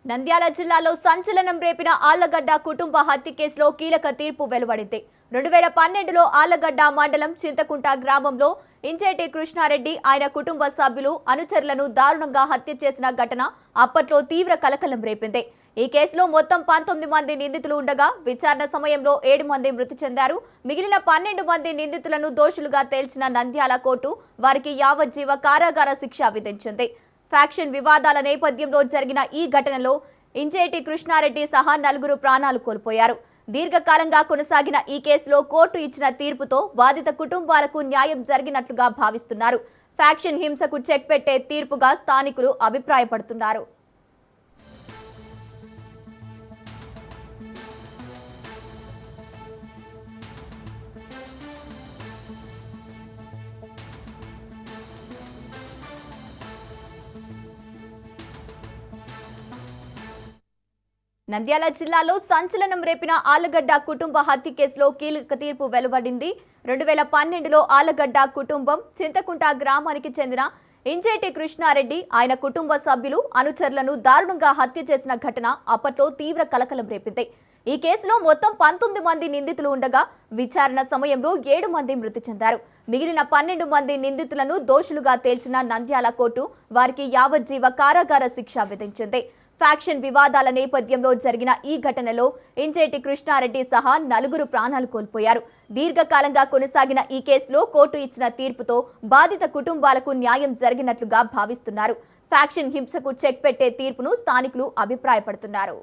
నంద్యాల జిల్లాలో సంచలనం రేపిన ఆళ్లగడ్డ కుటుంబ హత్య కేసులో కీలక తీర్పు వెలువడింది. 2012లో ఆళ్లగడ్డ మండలం చింతకుంట గ్రామంలో ఇంచేటి కృష్ణారెడ్డి ఆయన కుటుంబ సభ్యులు అనుచరులను దారుణంగా హత్య చేసిన ఘటన అప్పట్లో తీవ్ర కలకలం రేపింది. ఈ కేసులో మొత్తం 19 మంది నిందితులు ఉండగా విచారణ సమయంలో 7 మంది మృతి చెందారు. మిగిలిన 12 మంది నిందితులను దోషులుగా తేల్చిన నంద్యాల కోర్టు వారికి యావజ్జీవ కారాగార శిక్ష విధించింది. ఫ్యాక్షన్ వివాదాల నేపథ్యంలో జరిగిన ఈ ఘటనలో ఇంచేటి కృష్ణారెడ్డి సహా 4 ప్రాణాలు కోల్పోయారు. దీర్ఘకాలంగా కొనసాగిన ఈ కేసులో కోర్టు ఇచ్చిన తీర్పుతో బాధిత కుటుంబాలకు న్యాయం జరిగినట్లుగా భావిస్తున్నారు. ఫ్యాక్షన్ హింసకు చెక్ పెట్టే తీర్పుగా స్థానికులు అభిప్రాయపడుతున్నారు. నంద్యాల జిల్లాలో సంచలనం రేపిన ఆళ్లగడ్డ కుటుంబ హత్య కేసులో కీలక తీర్పు వెలువడింది. 2012లో ఆళ్లగడ్డ కుటుంబం చింతకుంట గ్రామానికి చెందిన ఇంచేటి కృష్ణారెడ్డి ఆయన కుటుంబ సభ్యులు అనుచరులను దారుణంగా హత్య చేసిన ఘటన అప్పట్లో తీవ్ర కలకలం రేపింది. ఈ కేసులో మొత్తం 19 మంది నిందితులు ఉండగా విచారణ సమయంలో 7 మంది మృతి చెందారు. మిగిలిన 12 మంది నిందితులను దోషులుగా తేల్చిన నంద్యాల కోర్టు వారికి యావజ్జీవ కారాగార శిక్ష విధించింది. ఫ్యాక్షన్ వివాదాల నేపథ్యంలో జరిగిన ఈ ఘటనలో ఇంచేటి కృష్ణారెడ్డి సహా 4 ప్రాణాలు కోల్పోయారు. దీర్ఘకాలంగా కొనసాగిన ఈ కేసులో కోర్టు ఇచ్చిన తీర్పుతో బాధిత కుటుంబాలకు న్యాయం జరిగినట్లుగా భావిస్తున్నారు. ఫ్యాక్షన్ హింసకు చెక్ పెట్టే తీర్పును స్థానికులు అభిప్రాయపడుతున్నారు.